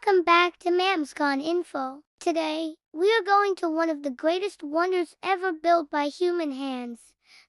Welcome back to MAMSKhanInfo. Today, we are going to one of the greatest wonders ever built by human hands,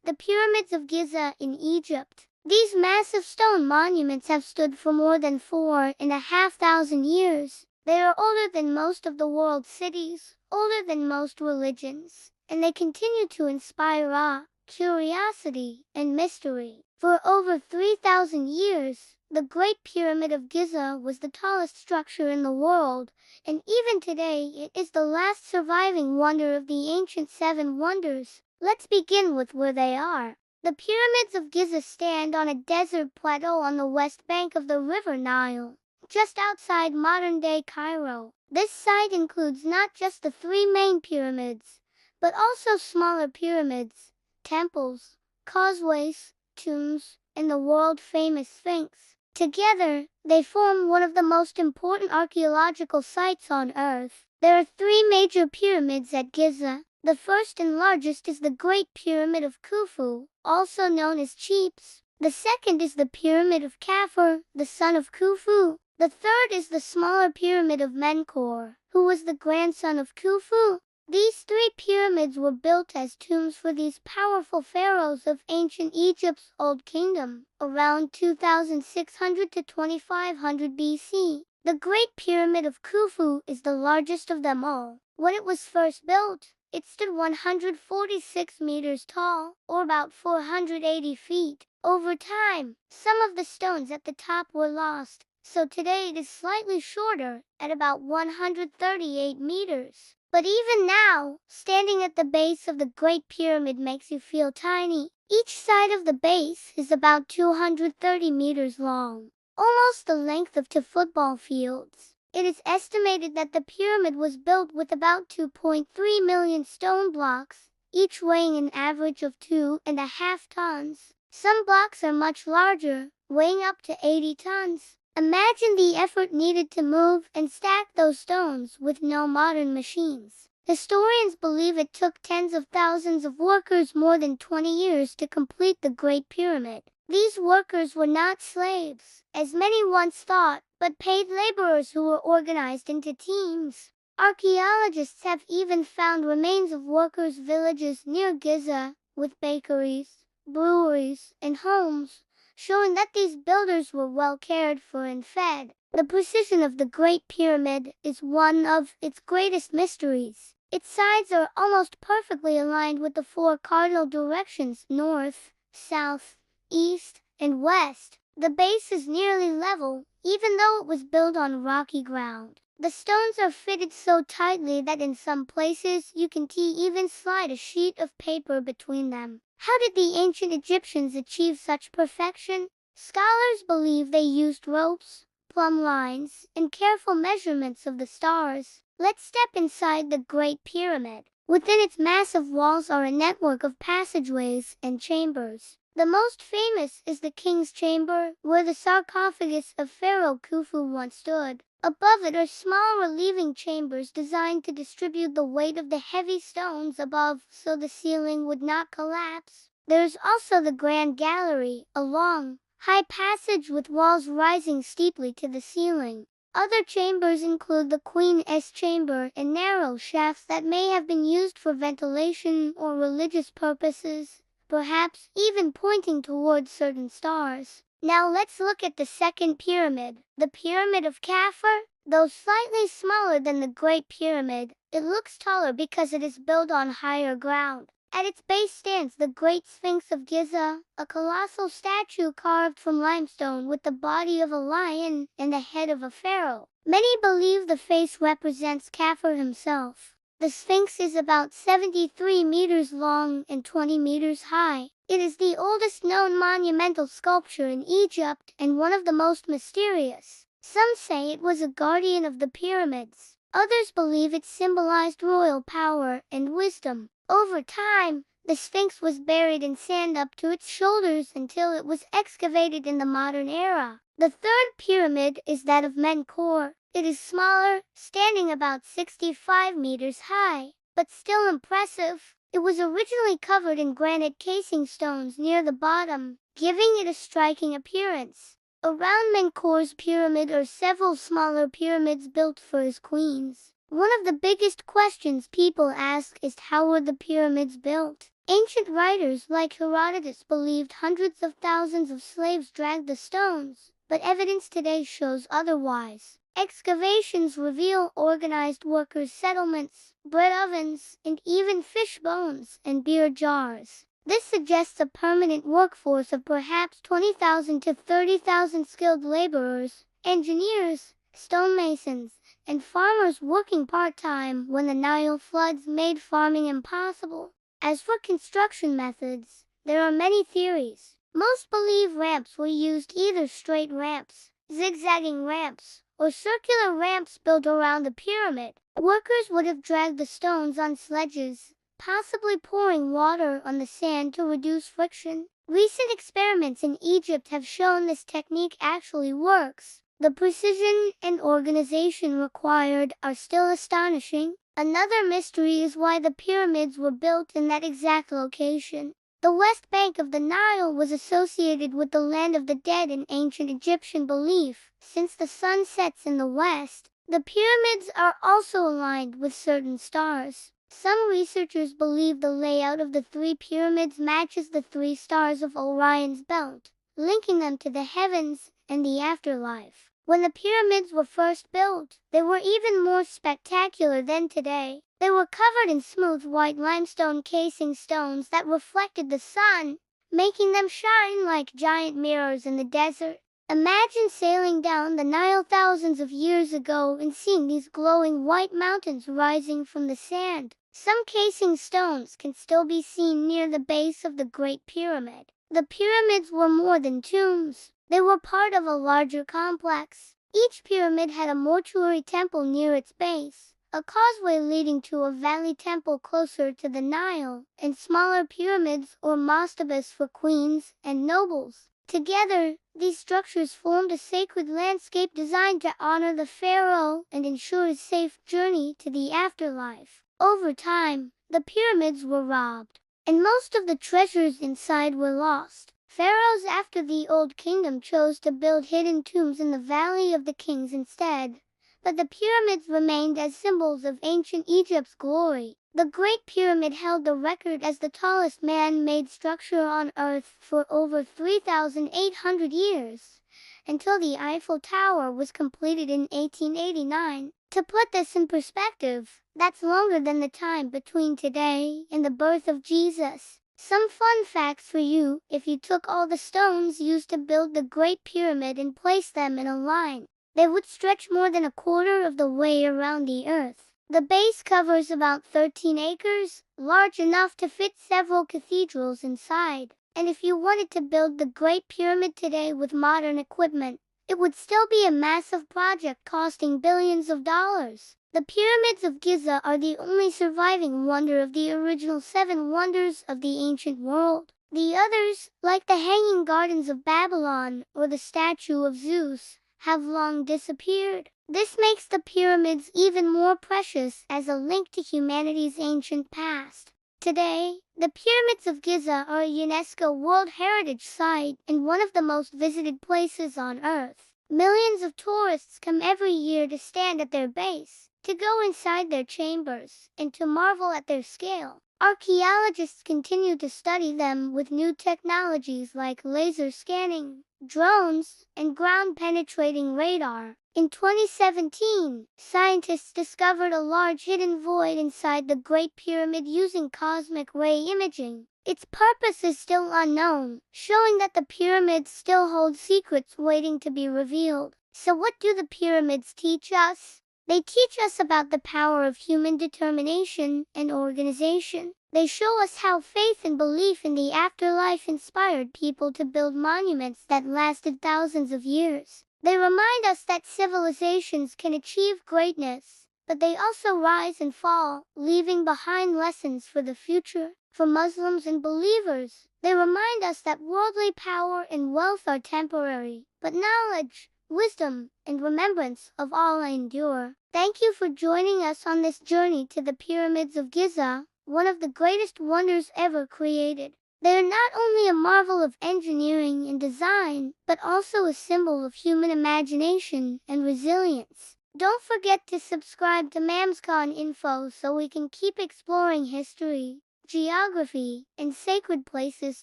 the pyramids of Giza in Egypt. These massive stone monuments have stood for more than 4,500 years. They are older than most of the world's cities, older than most religions, and they continue to inspire awe, curiosity, and mystery. For over 3,000 years, the Great Pyramid of Giza was the tallest structure in the world, and even today it is the last surviving wonder of the ancient seven wonders. Let's begin with where they are. The pyramids of Giza stand on a desert plateau on the west bank of the River Nile, just outside modern-day Cairo. This site includes not just the three main pyramids, but also smaller pyramids, temples, causeways, tombs, and the world-famous Sphinx. Together, they form one of the most important archaeological sites on Earth. There are three major pyramids at Giza. The first and largest is the Great Pyramid of Khufu, also known as Cheops. The second is the Pyramid of Khufu, the son of Khufu. The third is the smaller Pyramid of Menkaure, who was the grandson of Khufu. These three pyramids were built as tombs for these powerful pharaohs of ancient Egypt's Old Kingdom, around 2600 to 2500 BC. The Great Pyramid of Khufu is the largest of them all. When it was first built, it stood 146 meters tall, or about 480 feet. Over time, some of the stones at the top were lost, so today it is slightly shorter, at about 138 meters. But even now, standing at the base of the Great Pyramid makes you feel tiny. Each side of the base is about 230 meters long, almost the length of two football fields. It is estimated that the pyramid was built with about 2.3 million stone blocks, each weighing an average of 2.5 tons. Some blocks are much larger, weighing up to 80 tons. Imagine the effort needed to move and stack those stones with no modern machines. Historians believe it took tens of thousands of workers more than 20 years to complete the Great Pyramid. These workers were not slaves, as many once thought, but paid laborers who were organized into teams. Archaeologists have even found remains of workers' villages near Giza, with bakeries, breweries, and homes, showing that these builders were well cared for and fed. The precision of the Great Pyramid is one of its greatest mysteries. Its sides are almost perfectly aligned with the four cardinal directions: north, south, east, and west. The base is nearly level, even though it was built on rocky ground. The stones are fitted so tightly that in some places you can even slide a sheet of paper between them. How did the ancient Egyptians achieve such perfection? Scholars believe they used ropes, plumb lines, and careful measurements of the stars. Let's step inside the Great Pyramid. Within its massive walls are a network of passageways and chambers. The most famous is the King's Chamber, where the sarcophagus of Pharaoh Khufu once stood. Above it are small relieving chambers designed to distribute the weight of the heavy stones above so the ceiling would not collapse. There is also the Grand Gallery, a long, high passage with walls rising steeply to the ceiling. Other chambers include the Queen's Chamber and narrow shafts that may have been used for ventilation or religious purposes, perhaps even pointing towards certain stars. Now let's look at the second pyramid, the Pyramid of Khufu. Though slightly smaller than the Great Pyramid, it looks taller because it is built on higher ground. At its base stands the Great Sphinx of Giza, a colossal statue carved from limestone with the body of a lion and the head of a pharaoh. Many believe the face represents Khufu himself. The Sphinx is about 73 meters long and 20 meters high. It is the oldest known monumental sculpture in Egypt and one of the most mysterious. Some say it was a guardian of the pyramids. Others believe it symbolized royal power and wisdom. Over time, the Sphinx was buried in sand up to its shoulders until it was excavated in the modern era. The third pyramid is that of Menkaure. It is smaller, standing about 65 meters high, but still impressive. It was originally covered in granite casing stones near the bottom, giving it a striking appearance. Around Menkaur's pyramid are several smaller pyramids built for his queens. One of the biggest questions people ask is, how were the pyramids built? Ancient writers like Herodotus believed hundreds of thousands of slaves dragged the stones, but evidence today shows otherwise. Excavations reveal organized workers' settlements, bread ovens, and even fish bones and beer jars. This suggests a permanent workforce of perhaps 20,000 to 30,000 skilled laborers, engineers, stonemasons, and farmers working part-time when the Nile floods made farming impossible. As for construction methods, there are many theories. Most believe ramps were used, either straight ramps, zigzagging ramps, or circular ramps built around the pyramid. Workers would have dragged the stones on sledges, possibly pouring water on the sand to reduce friction. Recent experiments in Egypt have shown this technique actually works. The precision and organization required are still astonishing. Another mystery is why the pyramids were built in that exact location. The west bank of the Nile was associated with the land of the dead in ancient Egyptian belief. Since the sun sets in the west, the pyramids are also aligned with certain stars. Some researchers believe the layout of the three pyramids matches the three stars of Orion's belt, linking them to the heavens and the afterlife. When the pyramids were first built, they were even more spectacular than today. They were covered in smooth white limestone casing stones that reflected the sun, making them shine like giant mirrors in the desert. Imagine sailing down the Nile thousands of years ago and seeing these glowing white mountains rising from the sand. Some casing stones can still be seen near the base of the Great Pyramid. The pyramids were more than tombs. They were part of a larger complex. Each pyramid had a mortuary temple near its base, a causeway leading to a valley temple closer to the Nile, and smaller pyramids or mastabas for queens and nobles. Together, these structures formed a sacred landscape designed to honor the pharaoh and ensure a safe journey to the afterlife. Over time, the pyramids were robbed, and most of the treasures inside were lost. Pharaohs after the Old Kingdom chose to build hidden tombs in the Valley of the Kings instead, but the pyramids remained as symbols of ancient Egypt's glory. The Great Pyramid held the record as the tallest man-made structure on Earth for over 3,800 years, until the Eiffel Tower was completed in 1889. To put this in perspective, that's longer than the time between today and the birth of Jesus. Some fun facts for you: if you took all the stones used to build the Great Pyramid and placed them in a line, they would stretch more than a quarter of the way around the Earth. The base covers about 13 acres, large enough to fit several cathedrals inside. And if you wanted to build the Great Pyramid today with modern equipment, it would still be a massive project costing billions of dollars. The pyramids of Giza are the only surviving wonder of the original 7 wonders of the ancient world. The others, like the Hanging Gardens of Babylon or the statue of Zeus, have long disappeared. This makes the pyramids even more precious as a link to humanity's ancient past. Today, the pyramids of Giza are a UNESCO World Heritage Site and one of the most visited places on Earth. Millions of tourists come every year to stand at their base, to go inside their chambers, and to marvel at their scale. Archaeologists continue to study them with new technologies like laser scanning, drones, and ground-penetrating radar. In 2017, scientists discovered a large hidden void inside the Great Pyramid using cosmic ray imaging. Its purpose is still unknown, showing that the pyramids still hold secrets waiting to be revealed. So what do the pyramids teach us? They teach us about the power of human determination and organization. They show us how faith and belief in the afterlife inspired people to build monuments that lasted thousands of years. They remind us that civilizations can achieve greatness, but they also rise and fall, leaving behind lessons for the future. For Muslims and believers, they remind us that worldly power and wealth are temporary, but knowledge, wisdom, and remembrance of Allah endure. Thank you for joining us on this journey to the pyramids of Giza, one of the greatest wonders ever created. They are not only a marvel of engineering and design, but also a symbol of human imagination and resilience. Don't forget to subscribe to MAMSKhanInfo so we can keep exploring history, geography, and sacred places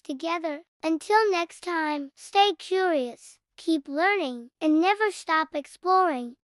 together. Until next time, stay curious, keep learning, and never stop exploring.